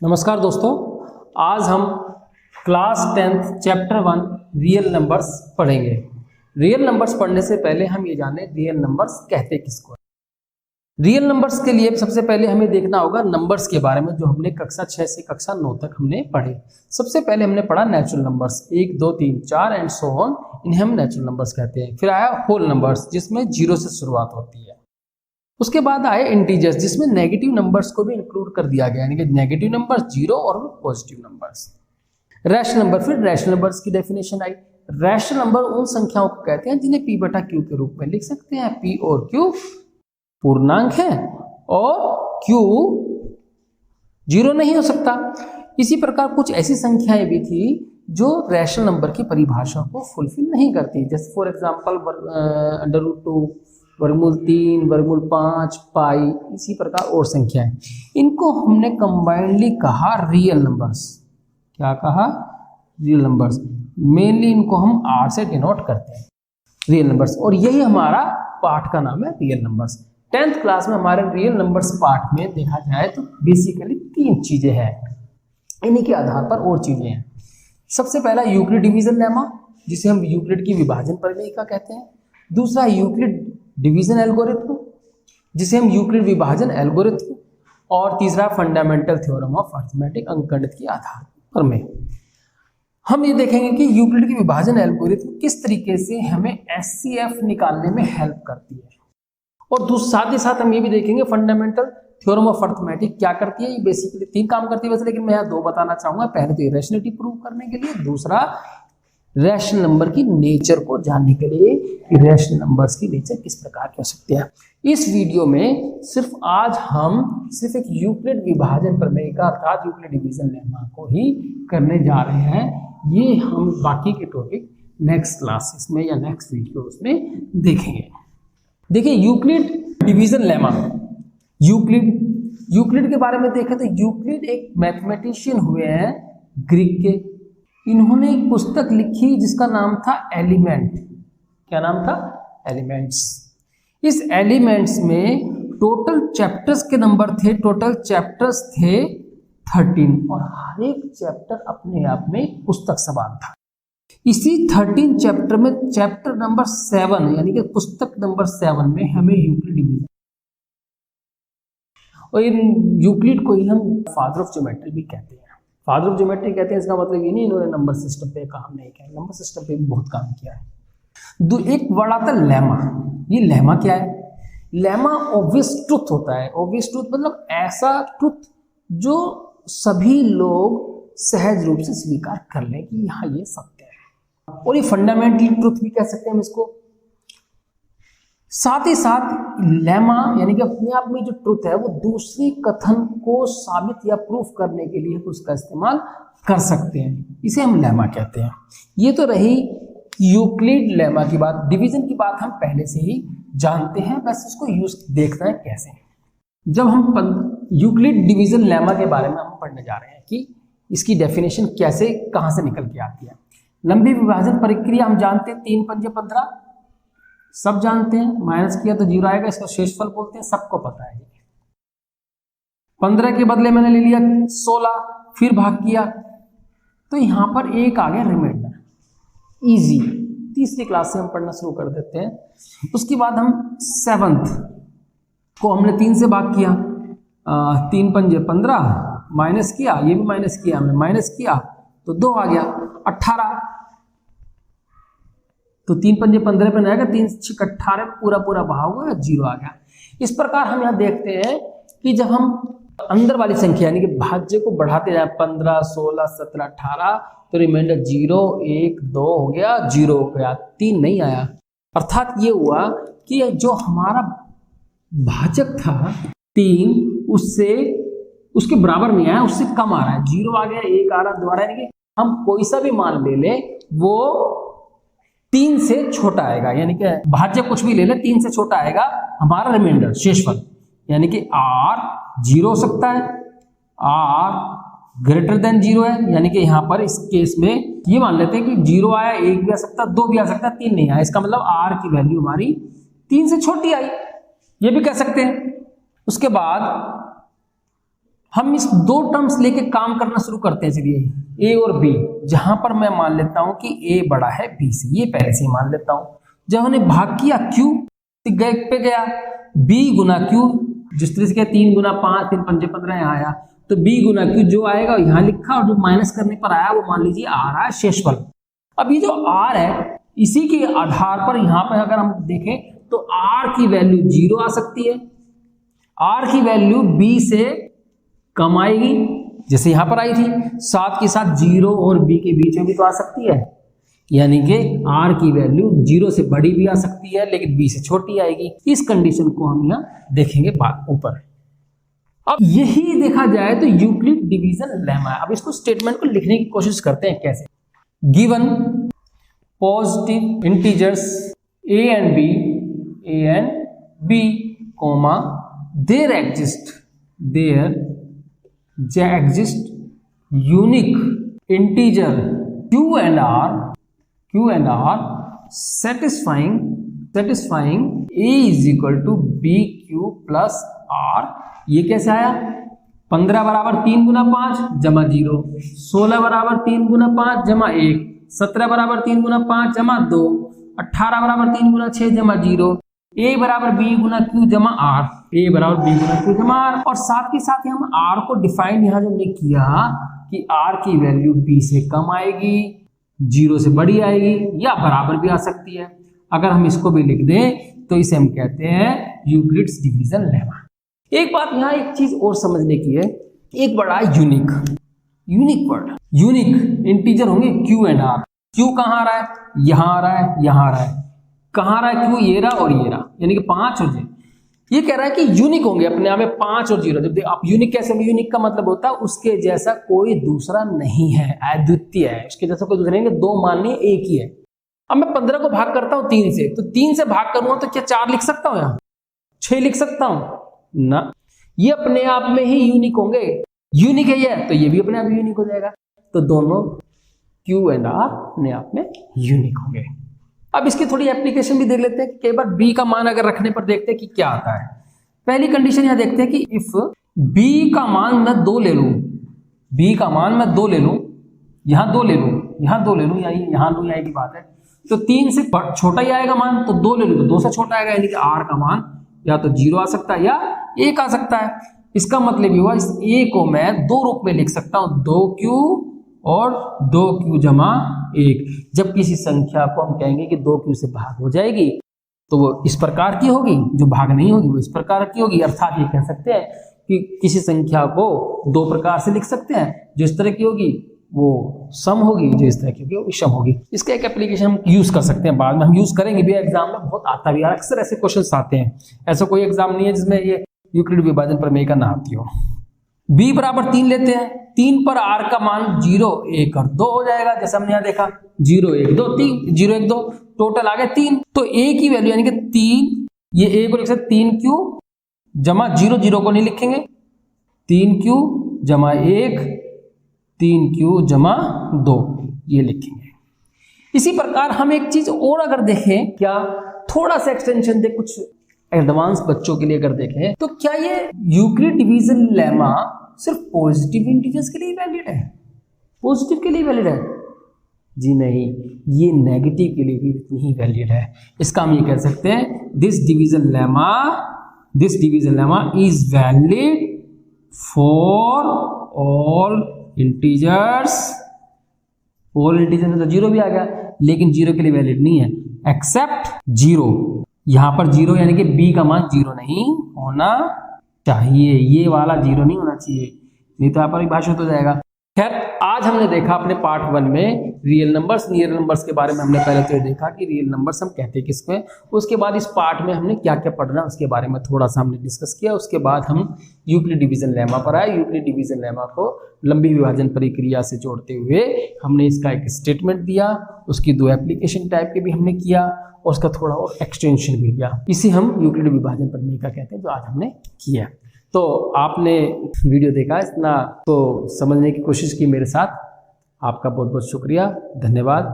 नमस्कार दोस्तों, आज हम class 10th chapter 1 real numbers पढ़ेंगे। रियल नंबर्स पढ़ने से पहले हम ये जाने रियल नंबर्स कहते किसको हैं। रियल नंबर्स के लिए सबसे पहले हमें देखना होगा नंबर्स के बारे में, जो हमने कक्षा 6 से कक्षा 9 तक हमने पढ़े। सबसे पहले हमने पढ़ा natural numbers 1, 2, 3, 4 and so on, इन्हें हम नेचुरल नंबर्स कहते हैं। फिर आया होल नंबर्स जिसमें 0 से शुरुआत होती है। उसके बाद आए इंटीजर्स जिसमें नेगेटिव नंबर्स को भी इंक्लूड कर दिया गया, यानी कि नेगेटिव नंबर्स 0 और पॉजिटिव नंबर्स। रैशनल नंबर, फिर रैशनल नंबर्स की डेफिनेशन आई। रैशनल नंबर उन संख्याओं को कहते हैं जिन्हें p बटा q के रूप में लिख सकते हैं। p और q पूर्णांक है और q 0 नहीं हो सकता। इसी प्रकार कुछ ऐसी संख्याएं भी थी जो रैशनल नंबर की परिभाषा को फुलफिल नहीं करती, जैसे फॉर एग्जाम्पल √2, वर्गमूल 3, वर्गमूल 5, पाई, इसी प्रकार और संख्याएं। इनको हमने कंबाइंडली कहा रियल नंबर्स। क्या कहा? Real numbers. मेनली इनको हम r से डिनोट करते हैं, रियल नंबर्स। और यही हमारा पार्ट का नाम है रियल नंबर्स। 10th क्लास में हमारे रियल नंबर्स पार्ट में देखा जाए तो बेसिकली 3 चीजें हैं, इन्हीं के आधार पर और चीजें हैं। सबसे पहला यूक्लिड डिवीजन लेमा, जिसे हम यूक्लिड की विभाजन परिमेयिका कहते हैं। दूसरा यूक्लिड डिवीजन एल्गोरिथम, जिसे हम यूक्लिड विभाजन एल्गोरिथम। और तीसरा फंडामेंटल थ्योरम ऑफ अरिथमेटिक, अंकगणित के आधार पर में। हम ये देखेंगे कि यूक्लिड की विभाजन एल्गोरिथम किस तरीके से हमें एचसीएफ निकालने में हेल्प करती है। और साथ ही साथ हम ये भी देखेंगे फंडामेंटल थ्योरम ऑफ अरिथमेटिक क्या करती है। ये बेसिकली 3 काम करती है वैसे, लेकिन मैं यहाँ 2 बताना चाहूंगा। पहले तो इरेशनलिटी प्रूव करने के लिए, दूसरा रैशनल नंबर की नेचर को जानने के लिए कि रैशनल नंबर्स की नेचर किस प्रकार की हो सकती है। इस वीडियो में सिर्फ आज हम सिर्फ एक यूक्लिड विभाजन प्रमेयिका अर्थात यूक्लिड डिवीजन लेमा को ही करने जा रहे हैं। ये हम बाकी के टॉपिक नेक्स्ट क्लासेस में या नेक्स्ट वीडियोस में देखेंगे। देखिए यूक्लिड डिवीजन लेमा, यूक्लिड के बारे में देखें तो यूक्लिड एक मैथमेटिशियन हुए हैं ग्रीक के। इन्होंने एक पुस्तक लिखी जिसका नाम था एलिमेंट। क्या नाम था? एलिमेंट्स। इस एलिमेंट्स में टोटल चैप्टर्स के नंबर थे, टोटल चैप्टर्स थे 13, और हर एक चैप्टर अपने आप में पुस्तक समान था। इसी 13 चैप्टर में चैप्टर नंबर 7 यानी कि पुस्तक नंबर 7 में हमें यूक्लिड डिवीजन, और इन यूक्लिड को ही हम फादर ऑफ ज्योमेट्री भी कहते हैं। फादर ऑफ ज्योमेट्री कहते हैं, इसका मतलब ये नहीं इन्होंने नंबर सिस्टम पे काम नहीं किया, नंबर सिस्टम पे भी बहुत काम किया है। एक वर्ड आता है लेमा। ये लेमा क्या है? लेमा ऑब्वियस ट्रुथ होता है। ऑब्वियस ट्रुथ मतलब ऐसा ट्रुथ जो सभी लोग सहज रूप से स्वीकार कर लें कि हाँ ये सत्य है। और ये फंडामेंटल ट्रुथ भी कह सकते हैं हम इसको। साथ ही साथ लेमा यानी कि अपने आप में जो ट्रुथ है वो दूसरी कथन को साबित या प्रूफ करने के लिए उसका इस्तेमाल कर सकते हैं, इसे हम लेमा कहते हैं। ये तो रही यूक्लिड लेमा की बात। डिवीजन की बात हम पहले से ही जानते हैं, बस इसको यूज देखते हैं कैसे। जब हम यूक्लिड डिवीजन लेमा के बारे में हम पढ़ने जा रहे हैं कि इसकी डेफिनेशन कैसे कहां से निकल के आती है। लंबी विभाजन प्रक्रिया हम जानते हैं, 3 पंजे 15 सब जानते हैं। माइनस किया तो 0 आएगा, इसको शेषफल बोलते हैं, सबको पता है। 15 के बदले मैंने ले लिया 16, फिर भाग किया तो यहां पर 1 आ गया रिमाइंडर। इजी, तीसरी क्लास से हम पढ़ना शुरू कर देते हैं। उसके बाद हम 7th को हमने 3 से भाग किया, 3 पंजे 15, माइनस किया, ये भी माइनस किया हमने, माइनस किया तो 2 आ गया 18। तो 3 पंजे 15 पे आएगा, 3 6 18 पूरा पूरा भाग हुआ, 0 आ गया। इस प्रकार हम यहाँ देखते हैं कि जब हम अंदर वाली संख्या यानी कि भाज्य को बढ़ाते जाए 15, 16, 17, 18 तो रिमाइंडर 0, 1, 2 हो गया, 0 हो गया, 3 नहीं आया। अर्थात ये हुआ कि जो हमारा भाजक था 3 उससे उसके बराबर नहीं आया, उससे कम आ रहा है। 0 आ गया, 1 आ रहा, 2 आ रहा है, यानी कि हम कोई सा भी मान ले लें वो 3 से छोटा आएगा, यानी कि भाज्य कुछ भी ले ले 3 से छोटा आएगा हमारा रिमाइंडर शेषफल, यानी कि r 0 हो सकता है, r ग्रेटर देन 0 है, यानी कि यहाँ पर इस केस में ये मान लेते हैं कि 0 आया, 1 भी आ सकता है, 2 भी आ सकता है, 3 नहीं आया। इसका मतलब r की वैल्यू हमारी 3 से छोटी आई, ये भी कह सकते हैं। उसके बाद हम इस दो टर्म्स लेके काम करना शुरू करते हैं। चलिए ए और बी, जहां पर मैं मान लेता हूं कि ए बड़ा है बी से, ये पहले से ही मान लेता हूं। जब हमने भाग किया क्यू पे गया, बी गुना क्यू, जिस तरह से क्या 3 गुना 5 3 5 15 यहाँ आया, तो बी गुना क्यू जो आएगा यहाँ लिखा, और जो माइनस करने पर आया वो मान लीजिए आ रहा है शेषफल। अब ये जो आर है, इसी के आधार पर यहाँ पर अगर हम देखें तो आर की वैल्यू 0 आ सकती है, आर की वैल्यू बी से कम आएगी जैसे यहां पर आई थी, साथ के साथ 0 और बी के बीच में भी तो आ सकती है, यानी कि आर की वैल्यू 0 से बड़ी भी आ सकती है लेकिन बी से छोटी आएगी। इस कंडीशन को हम यहां देखेंगे ऊपर। अब यही देखा जाए तो यूक्लिड डिवीजन लेमा है। अब इसको स्टेटमेंट को लिखने की कोशिश करते हैं कैसे। Given positive integers a and b comma there exist unique integer q and r satisfying a is equal to bq plus r। ये कैसे आया? 15 बराबर 3 गुना 5 जमा 0, 16 बराबर 3 गुना 5 जमा 1, 17 बराबर 3 गुना 5 जमा 2, 18 बराबर 3 गुना 6 जमा 0, a बराबर b गुना q जमा r, a बराबर b गुना q जमा r। और साथ के साथ हम r को डिफाइन यहाँ जो हमने किया कि r की वैल्यू b से कम आएगी, 0 से बड़ी आएगी या बराबर भी आ सकती है। अगर हम इसको भी लिख दें तो इसे हम कहते हैं यूक्लिड्स डिवीजन लेमा। एक बात यहाँ एक चीज और समझने की है, एक बड़ा यूनिक वर्ड, यूनिक इंटीजर होंगे q एंड r। q कहाँ आ रहा है? यहाँ आ रहा है, यहाँ आ रहा है। कहाँ आ रहा है q? ये रहा और ये रहा, यानी कि 5 और 0। ये कह रहा है कि यूनिक होंगे अपने आप में 5 और 0। जब आप यूनिक कैसे होंगे? यूनिक का मतलब होता है उसके जैसा कोई दूसरा नहीं है, अद्वितीय है, उसके जैसा कोई दूसरा नहीं है, 2 मान लिए एक ही है। अब मैं 15 को भाग करता हूँ 3 से, तो 3 से भाग करूंगा तो क्या 4 लिख सकता हूँ? यहाँ 6 लिख सकता हूँ ना। ये अपने आप में ही यूनिक होंगे। यूनिक है ये, तो ये भी अपने आप यूनिक हो जाएगा। तो दोनों Q एंड R अपने आप में यूनिक होंगे। अब इसकी थोड़ी एप्लीकेशन भी देख लेते हैं कि कई बार B का मान अगर रखने पर देखते हैं कि क्या आता है। पहली कंडीशन यहां देखते हैं कि इफ B का मान मैं 2 ले लूं, B का मान मैं 2 ले लूं, यहां 2 ले लूं, यहां 2 ले लूं, यहां लूं, यही की बात है, तो 3 से छोटा ही आएगा मान, तो 2 ले लूं तो 2 से छोटा आएगा, यानी कि R का मान या तो 0 आ सकता है या 1 आ सकता है। इसका मतलब ये हुआ इस a को मैं 2 रूप में लिख सकता हूं, 2q और 2q जमा 1। जब किसी संख्या को हम कहेंगे कि 2q से भाग हो जाएगी तो वो इस प्रकार की होगी, जो भाग नहीं होगी वो इस प्रकार की होगी। अर्थात ये कह सकते हैं कि किसी संख्या को 2 प्रकार से लिख सकते हैं, जो इस तरह की होगी वो सम होगी, जो इस तरह की होगी वो विषम होगी। इसका एक एप्लीकेशन हम यूज कर सकते हैं, बाद में हम यूज करेंगे भी, एग्जाम में बहुत आता भी है, अक्सर ऐसे क्वेश्चंस आते हैं। ऐसा कोई एग्जाम नहीं है जिसमें ये यूक्लिड विभाजन प्रमेय का ना आती हो। b बराबर 3 लेते हैं, 3 पर r का मान 0 1 और 2 हो जाएगा, जैसे हमने यहाँ देखा 0 1 2 3, 0 1 2 टोटल आ गया 3। तो a की वैल्यू यानी कि 3, ये a को लिख सकते 3q जमा 0, 0 को नहीं लिखेंगे, 3q जमा 1, 3q जमा 2 ये लिखेंगे। इसी प्रकार हम एक चीज और अगर देखें, क्या थोड़ा सा एक्सटेंशन दे, कुछ एडवांस बच्चों के लिए अगर देखें तो क्या ये यूक्लिड डिवीजन लेमा सिर्फ पॉजिटिव इंटीजर्स के लिए वैलिड है? पॉजिटिव के लिए वैलिड है? जी नहीं, ये नेगेटिव के लिए भी इतनी ही वैलिड है। इसका हम ये कह सकते हैं this division lemma is valid for all integers. All integer में तो 0 भी आ गया, लेकिन 0 के लिए वैलिड नहीं है, एक्सेप्ट 0। यहां पर 0 यानी कि b का मान 0 नहीं होना चाहिए, ये वाला 0 नहीं होना चाहिए, नहीं तो यहाँ पर भाषित हो जाएगा। खैर, आज हमने देखा अपने पार्ट 1 में रियल नंबर्स, रियल नंबर्स के बारे में हमने पहले तो ये देखा कि रियल नंबर्स हम कहते हैं किसको है। उसके बाद इस पार्ट में हमने क्या क्या पढ़ना उसके बारे में थोड़ा सा हमने डिस्कस किया। उसके बाद हम यूक्लिड डिवीजन लेमा पर आए। यूक्लिड डिवीजन लेमा को लंबी विभाजन प्रक्रिया से जोड़ते हुए हमने इसका एक स्टेटमेंट दिया, उसकी 2 एप्लीकेशन टाइप के भी हमने किया और उसका थोड़ा और एक्सटेंशन भी दिया। इसी हम यूक्लिड विभाजन प्रमेय का कहते हैं, जो आज हमने किया। तो आपने वीडियो देखा, इतना तो समझने की कोशिश की मेरे साथ। आपका बहुत बहुत शुक्रिया, धन्यवाद।